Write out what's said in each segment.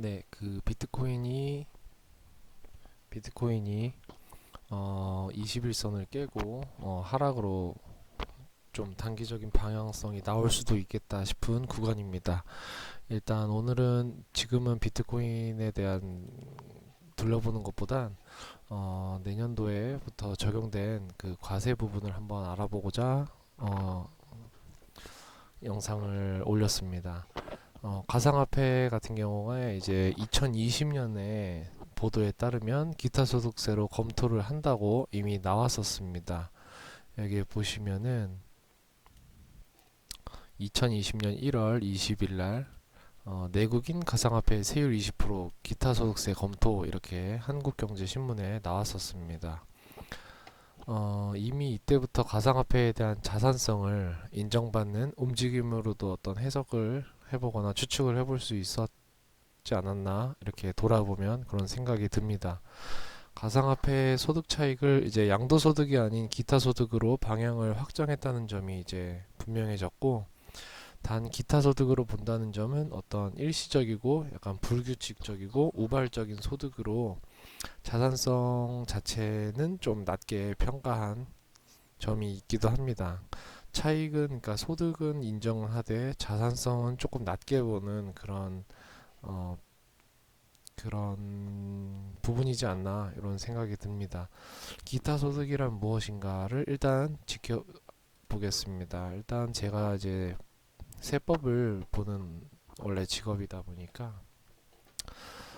네, 비트코인이 21선을 깨고 하락으로 좀 단기적인 방향성이 나올 수도 있겠다 싶은 구간입니다. 일단 오늘은 지금은 비트코인에 대한 둘러보는 것보단 내년도에부터 적용된 그 과세 부분을 한번 알아보고자 영상을 올렸습니다. 가상화폐 같은 경우에 이제 2020년에 보도에 따르면 기타 소득세로 검토를 한다고 이미 나왔었습니다. 여기 보시면은 2020년 1월 20일 날 내국인 가상화폐 세율 20% 기타 소득세 검토 이렇게 한국경제신문에 나왔었습니다. 이미 이때부터 가상화폐에 대한 자산성을 인정받는 움직임으로도 어떤 해석을 해보거나 추측을 해볼 수 있었지 않았나 이렇게 돌아보면 그런 생각이 듭니다. 가상화폐 소득 차익을 이제 양도소득이 아닌 기타 소득으로 방향을 확정했다는 점이 이제 분명해졌고, 단 기타 소득으로 본다는 점은 어떤 일시적이고 약간 불규칙적이고 우발적인 소득으로 자산성 자체는 좀 낮게 평가한 점이 있기도 합니다. 차익은 그러니까 소득은 인정하되 자산성은 조금 낮게 보는 어, 그런 부분이지 않나 이런 생각이 듭니다. 기타 소득이란 무엇인가를 일단 지켜보겠습니다. 일단 제가 이제 세법을 보는 원래 직업이다 보니까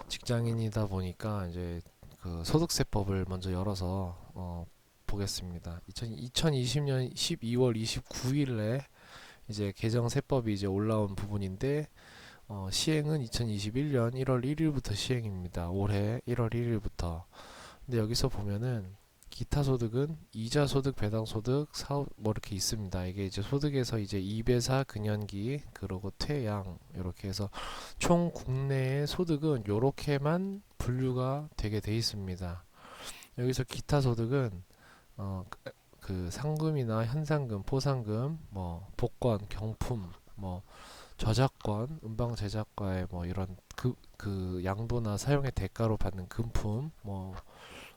직장인이다 보니까 이제 그 소득세법을 먼저 열어서 보겠습니다. 2020년 12월 29일에 이제 개정 세법이 이제 올라온 부분인데 시행은 2021년 1월 1일부터 시행입니다. 올해 1월 1일부터. 근데 여기서 보면은 기타 소득은 이자 소득, 배당 소득, 사업 뭐 이렇게 있습니다. 이게 이제 소득에서 이제 2배사 근연기 그리고 퇴양 이렇게 해서 총 국내의 소득은 요렇게만 분류가 되게 돼 있습니다. 여기서 기타 소득은 그 상금이나 현상금, 포상금, 뭐 복권, 경품, 뭐 저작권, 음방 제작과의 뭐 이런 그 양도나 사용의 대가로 받는 금품, 뭐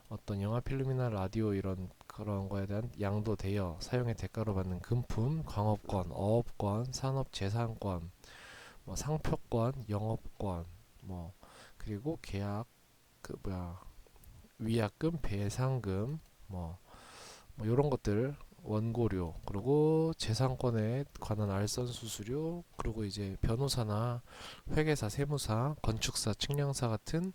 어떤 영화 필름이나 라디오 이런 그런 거에 대한 양도 대여, 사용의 대가로 받는 금품, 광업권, 어업권, 산업재산권, 뭐 상표권, 영업권, 뭐 그리고 계약 그 뭐야 위약금, 배상금, 뭐 이런 것들 원고료 그리고 재산권에 관한 알선 수수료 그리고 이제 변호사나 회계사, 세무사, 건축사, 측량사 같은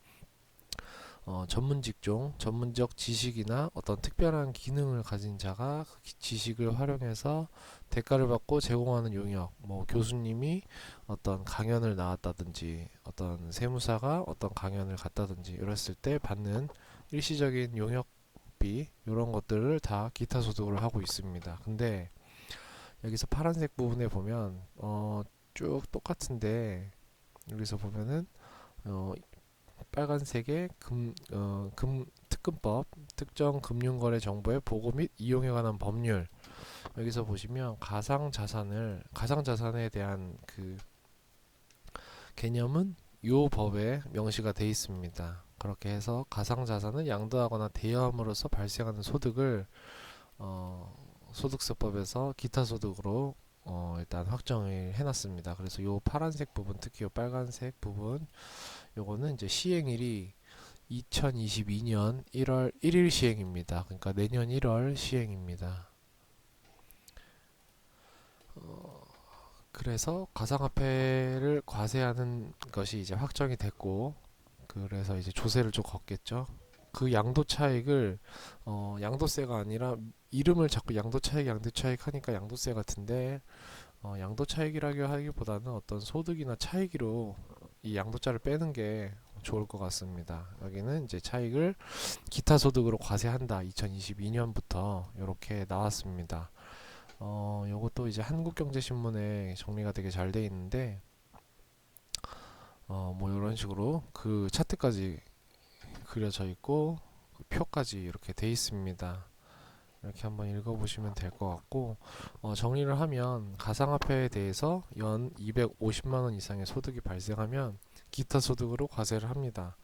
전문 직종, 전문적 지식이나 어떤 특별한 기능을 가진 자가 그 지식을 활용해서 대가를 받고 제공하는 용역, 뭐 교수님이 어떤 강연을 나왔다든지, 어떤 세무사가 어떤 강연을 갔다든지 이랬을 때 받는 일시적인 용역비 이런 것들을 다 기타 소득으로 하고 있습니다. 근데 여기서 파란색 부분에 보면 쭉 똑같은데 여기서 보면은 어, 빨간색의 특금법, 특정 금융거래 정보의 보고 및 이용에 관한 법률. 여기서 보시면 가상자산에 대한 그 개념은 요 법에 명시가 되어 있습니다. 그렇게 해서 가상자산은 양도하거나 대여함으로써 발생하는 소득을 소득세법에서 기타 소득으로 일단 확정을 해놨습니다. 그래서 요 파란색 부분, 특히 요 빨간색 부분, 요거는 이제 시행일이 2022년 1월 1일 시행입니다. 그러니까 내년 1월 시행입니다. 그래서 가상화폐를 과세하는 것이 이제 확정이 됐고, 그래서 이제 조세를 좀 걷겠죠. 그 양도 차익을 양도세가 아니라 이름을 자꾸 양도 차익, 양도 차익 하니까 양도세 같은데 양도 차익이라기 하기보다는 어떤 소득이나 차익으로 이 양도자를 빼는 게 좋을 것 같습니다. 여기는 이제 차익을 기타 소득으로 과세한다. 2022년부터 이렇게 나왔습니다. 요것도 이제 한국경제신문에 정리가 되게 잘 돼 있는데, 뭐 이런 식으로 그 차트까지 그려져 있고, 그 표까지 이렇게 돼 있습니다. 이렇게 한번 읽어보시면 될 것 같고, 정리를 하면 가상화폐에 대해서 연 250만 원 이상의 소득이 발생하면 기타 소득으로 과세를 합니다.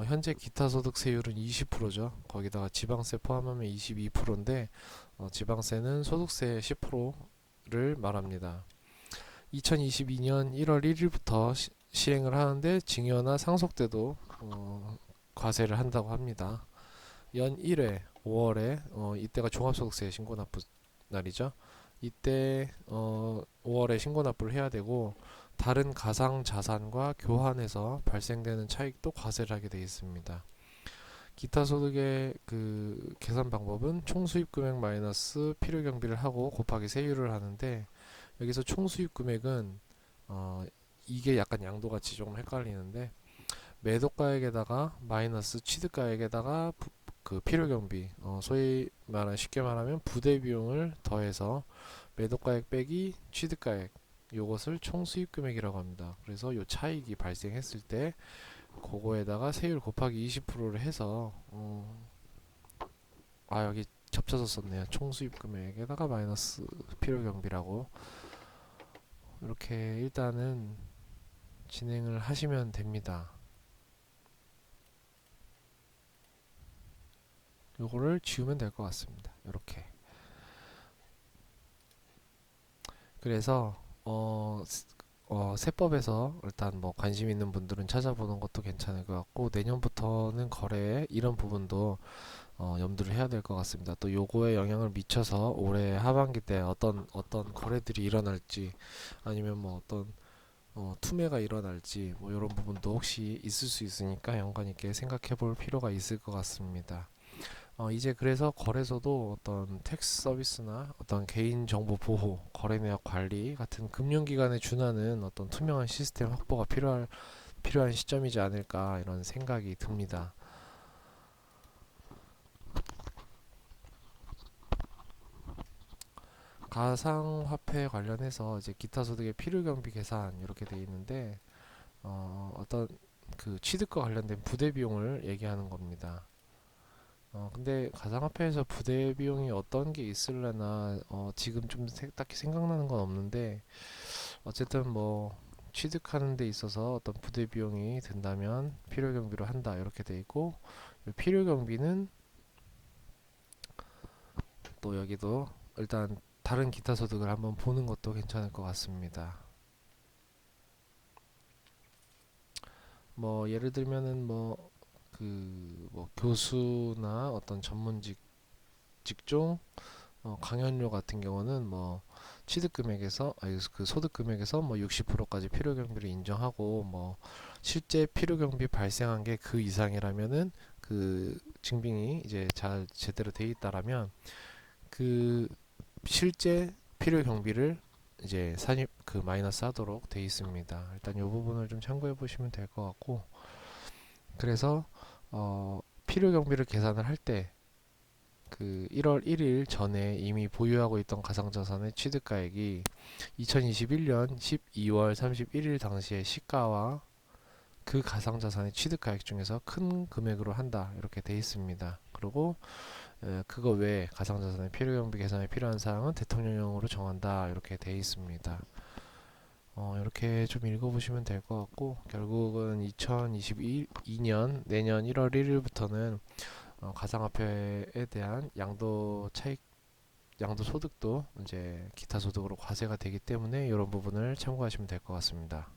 현재 기타 소득 세율은 20%죠. 거기다가 지방세 포함하면 22%인데 지방세는 소득세 10%를 말합니다. 2022년 1월 1일부터 시행을 하는데 증여나 상속 때도 과세를 한다고 합니다. 연 1회 5월에 이때가 종합소득세 신고 납부 날이죠. 이때 5월에 신고 납부를 해야 되고 다른 가상 자산과 교환해서 발생되는 차익도 과세를 하게 되어 있습니다. 기타 소득의 그 계산 방법은 총수입 금액 마이너스 필요 경비를 하고 곱하기 세율을 하는데 여기서 총수입 금액은 이게 약간 양도같이 조금 헷갈리는데 매도가액에다가 마이너스 취득가액에다가 그 필요경비 소위 말하는 쉽게 말하면 부대 비용을 더해서 매도가액 빼기 취득가액 요것을 총수입금액이라고 합니다. 그래서 요 차익이 발생했을 때 그거에다가 세율 곱하기 20%를 해서 여기 접쳐서 썼네요. 총수입금액에다가 마이너스 필요경비라고 이렇게 일단은 진행을 하시면 됩니다. 요거를 지우면 될 것 같습니다. 이렇게. 그래서 세법에서 일단 뭐 관심 있는 분들은 찾아보는 것도 괜찮을 것 같고 내년부터는 거래에 이런 부분도 염두를 해야 될 것 같습니다. 또 요거에 영향을 미쳐서 올해 하반기 때 어떤 거래들이 일어날지 아니면 뭐 어떤 투매가 일어날지 뭐 이런 부분도 혹시 있을 수 있으니까 연관 있게 생각해 볼 필요가 있을 것 같습니다. 이제 그래서 거래소도 어떤 텍스 서비스나 어떤 개인정보 보호, 거래 내역 관리 같은 금융기관에 준하는 어떤 투명한 시스템 확보가 필요한 시점이지 않을까 이런 생각이 듭니다. 가상화폐 관련해서 이제 기타 소득의 필요경비 계산 이렇게 돼 있는데 어떤 그 취득과 관련된 부대 비용을 얘기하는 겁니다. 근데 가상화폐에서 부대 비용이 어떤 게 있을래나 지금 좀 딱히 생각나는 건 없는데 어쨌든 뭐 취득하는 데 있어서 어떤 부대 비용이 든다면 필요 경비로 한다 이렇게 돼 있고 필요 경비는 또 여기도 일단 다른 기타 소득을 한번 보는 것도 괜찮을 것 같습니다. 뭐 예를 들면은 뭐 교수나 어떤 전문직 직종 강연료 같은 경우는 뭐 취득 금액에서 그 소득 금액에서 뭐 60%까지 필요 경비를 인정하고 뭐 실제 필요 경비 발생한 게 그 이상이라면은 그 증빙이 이제 잘 제대로 돼 있다라면 그 실제 필요 경비를 이제 산입 그 마이너스 하도록 돼 있습니다. 일단 이 부분을 좀 참고해 보시면 될 것 같고 그래서 필요 경비를 계산을 할때 그 1월 1일 전에 이미 보유하고 있던 가상자산의 취득가액이 2021년 12월 31일 당시의 시가와 그 가상자산의 취득가액 중에서 큰 금액으로 한다 이렇게 돼 있습니다. 그리고 그거 외에 가상자산의 필요경비 계산에 필요한 사항은 대통령령으로 정한다 이렇게 돼 있습니다. 이렇게 좀 읽어보시면 될 것 같고 결국은 2022년 내년 1월 1일부터는 가상화폐에 대한 양도 차익, 양도 소득도 이제 기타 소득으로 과세가 되기 때문에 이런 부분을 참고하시면 될 것 같습니다.